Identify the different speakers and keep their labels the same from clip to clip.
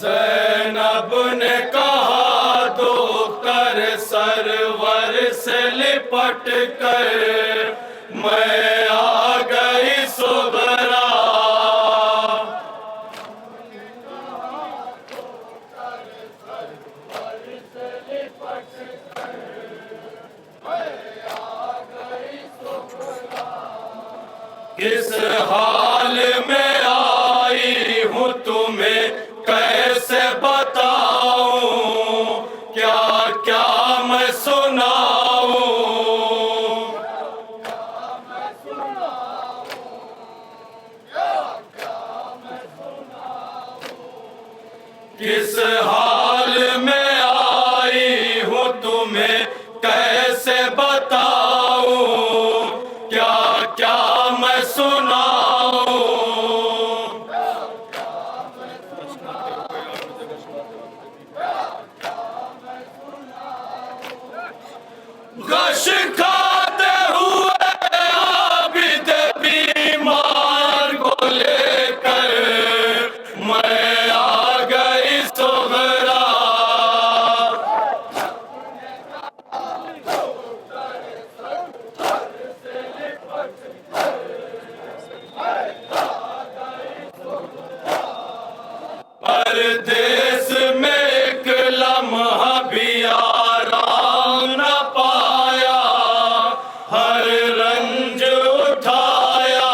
Speaker 1: ज़ैनब ने कहा दो कर सरवर से लिपट कर, मैं आ गई सुगरा। किस हाल में आई हूँ तुम्हें कैसे बताऊं, क्या क्या मैं सुनाऊं। किस हाल में आई हूँ तुम्हें कैसे बताऊं, क्या क्या मैं सुनाऊं। गश खाते हुए आबिद बीमार को लेकर, मैं आ गई सुगरा। परदेस में एक लम्हा भी आराम न पाया, हर रंज उठाया।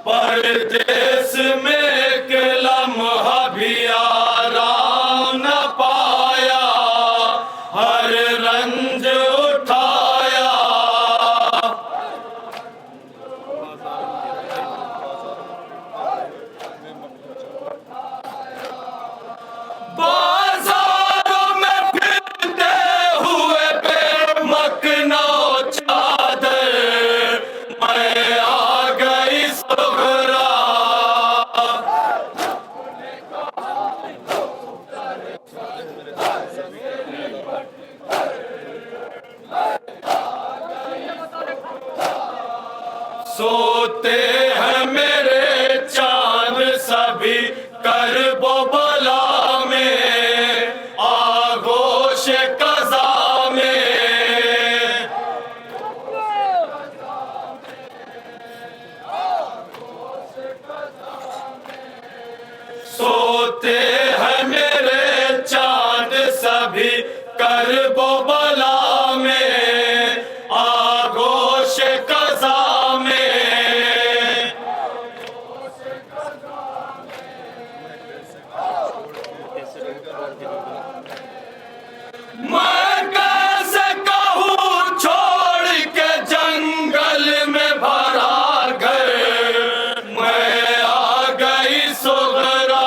Speaker 1: परदेस में एक लम्हा भी आराम न पाया, हर रंज उठाया। बाजारों में फिरते हुए बेमकनो चादर, मैं आ गई सुगरा। सोते हैं मेरे चांद सभी करबो बला में, आगोश कज़ा में। सोते हैं मेरे चांद सभी करबो बला में, आगोश कज़ा में। मैं कैसे कहूँ छोड़ के जंगल में भरा घर, मैं आ गई सुगरा।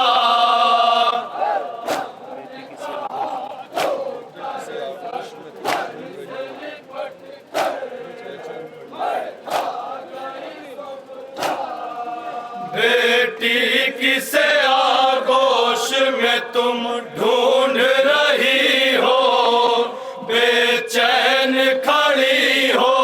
Speaker 1: बेटी किसे आगोश में तुम ढूंढ रही हो, बेचैन खड़ी हो।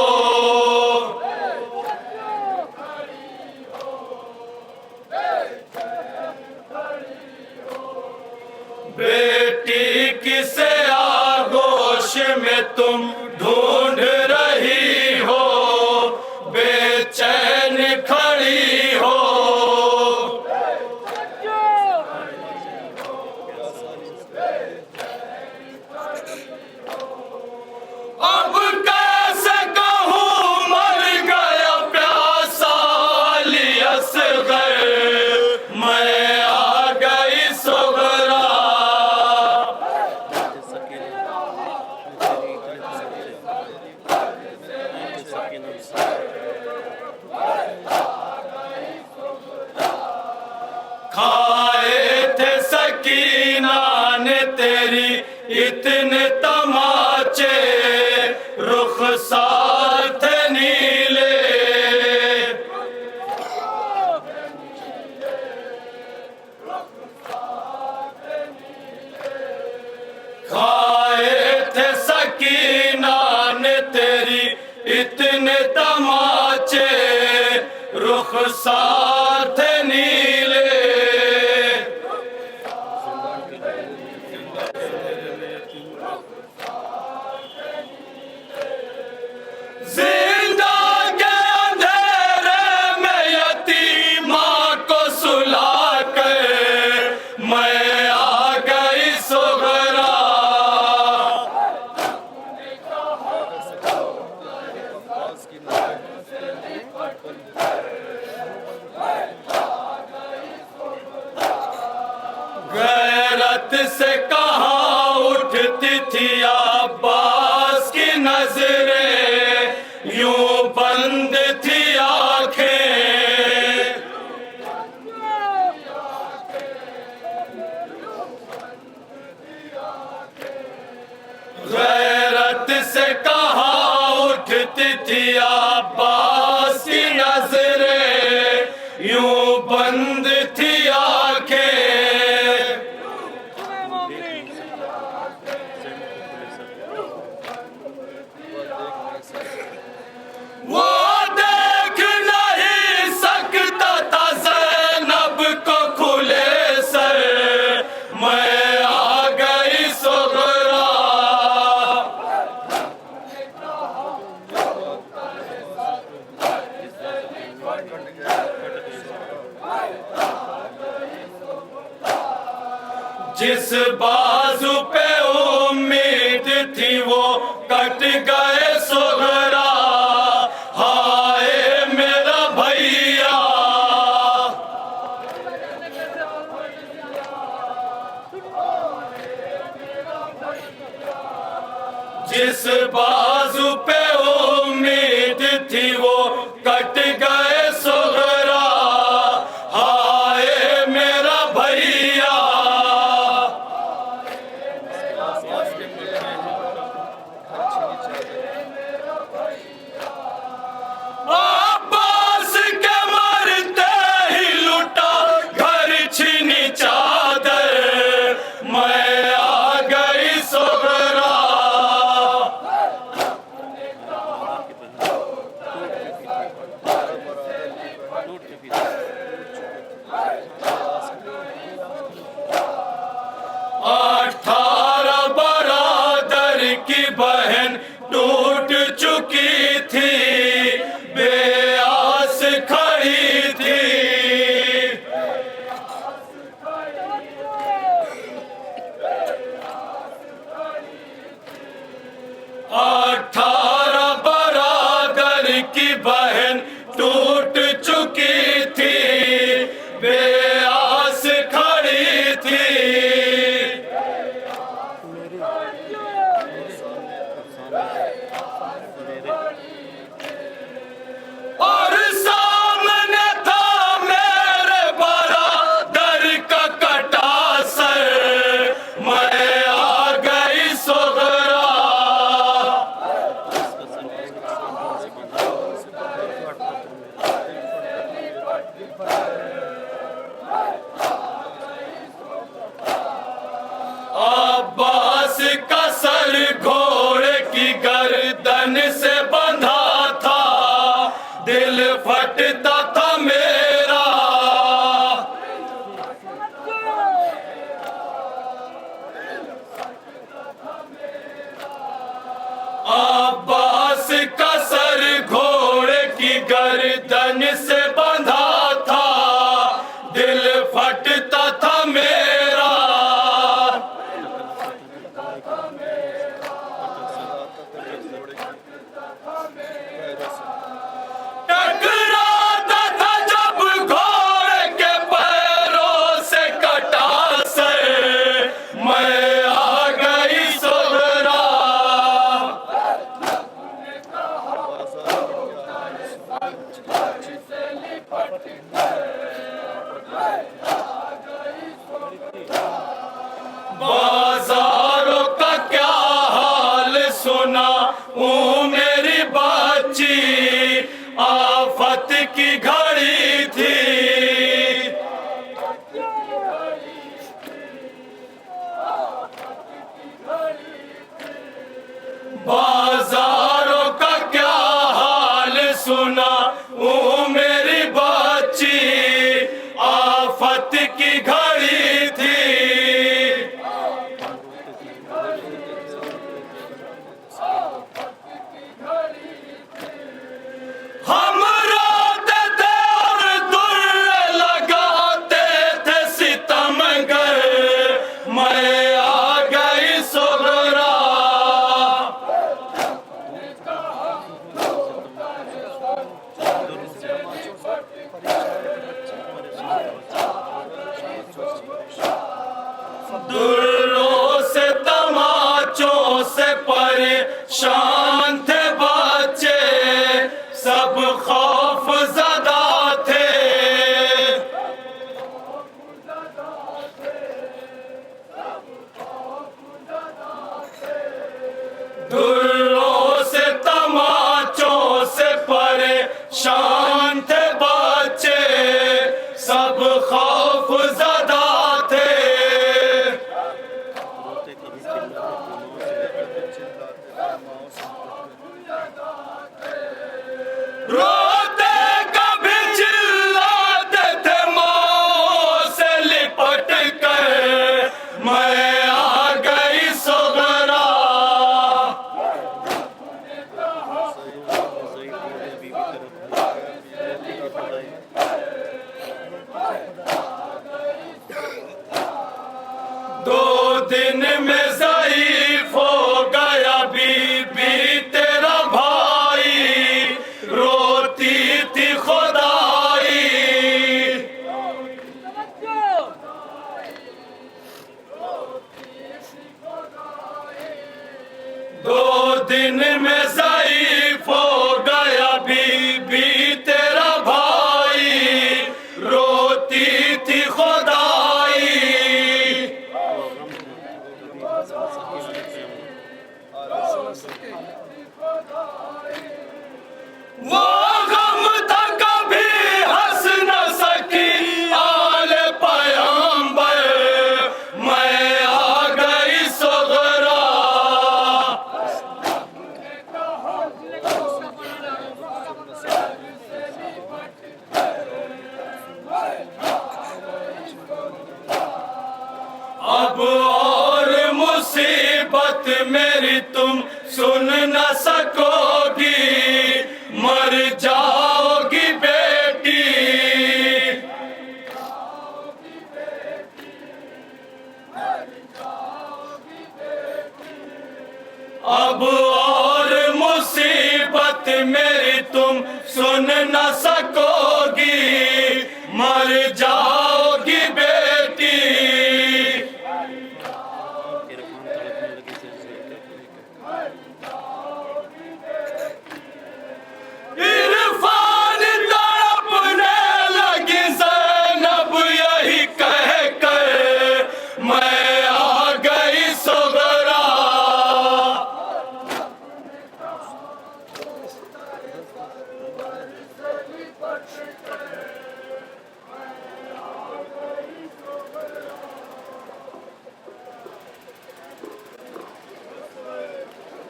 Speaker 1: बेटी किसे आगोश में तुम ढूंढ रही हो, बेचैन खड़ी हो। अब कैसे कहूँ मर गया प्यासा अली असगर, मैं आ गई सुगरा। खाए थे सकीना ने तेरी इतने तमाचे, रुखसार थे नीले। खाए थे सकीना ने तेरी रुखसार थे नीले। जिंदा के अंधेरे में यतीमा को सुला कर मैं आ गई सुगरा। गैरत से कहाँ उठती थी अब्बास की नजरें, यूं बंद थी आंखें। गैरत से कहाँ उठती थी अब्बास की नजरें, यूं बंद थी आंखें। वो देख नहीं सकता था ज़ैनब को खुले सर, मैं आ गई सुगरा। जिस बाजू पे उम्मीद थी वो कट गए सुगरा। हाय मेरा भैया, जिस बाजू पे उम्मीद थी वो कट गए सुगरा। हाय मेरा भैया, अब्बास के मरते ही लुटा घर छीनी चादर, मैं आ गई सुगरा। अठारह बरादर की बहन टूट चुकी थी, बेआस खड़ी थी। अठारह बरादर की बहन टूट चुकी थी, बेआस खड़ी थी। और सामने था मेरे बरादर का कटा सर, मैं आ गई सुगरा। अब्बास का सर घोड़े की गर्दन से बंधा था, दिल फटता था मेरा। अब्बास का सर घोड़े की गर्दन से बंधा था, दिल फटता था मेरा। टकराता था जब घोड़े के पैरों से कटा सर, मैं आ गई सुगरा। बाजारों का क्या हाल सुना मेरी बच्ची, आफत की घड़ी थी। बाजारों का क्या हाल सुना मेरी बच्ची, परेशान थे बच्चे, सब खौफ ज़दा थे। दुर्रों से तमाचों से परेशान थे बच्चे, सब खौफ ज़दा थे। रोते कभी चिल्लाते थे माँ से लिपट कर, मैं आ गई सुगरा। दो दिन में ज़ईफ हो गया बीबी तेरा भाई, रोती थी खुदाई। दो दिन में ज़ईफ हो गया बीबी तेरा भाई, रोती थी खुदाई। वो गम था कभी हंस न सकी आले पैगंबर, मैं आ गई सुगरा। अब और मुसीबत मेरी तुम सुन न सकोगी, मर जाओगी बेटी। अब और मुसीबत मेरी तुम सुन न सकोगी, मर जाओगी बेटी। इरफान तड़पने लगी ज़ैनब यही कह कर, मैं आ गई सुगरा।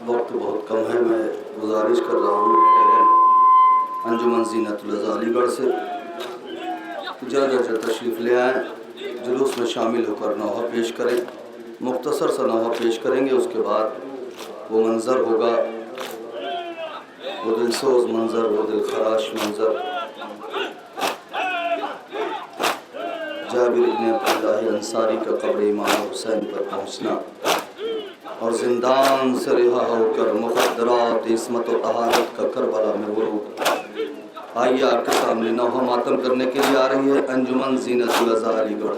Speaker 2: वक्त बहुत कम है, मैं गुजारिश कर रहा हूँ अंजुमन ज़ीनतुल लज़ा अलीगढ़ से जल्द तशरीफ़ ले आएँ, जुलूस में शामिल होकर नौहा पेश करें। मुख्तसर सा नौहा पेश करेंगे, उसके बाद वो मंज़र होगा, वो दिलसोज़ मंज़र, वो दिलखराश मंज़र, जाबिर इब्न अब्दुल्लाह अंसारी का कब्र इमाम हुसैन पर पहुँचना और जिंदान से रिहा होकर मुक़द्दरात इस्मत व तहारत का करबला में वुरूद। आइए आपके सामने नौहा मातम करने के लिए आ रही है अंजुमन ज़ीनतुल लज़ा अलीगढ़।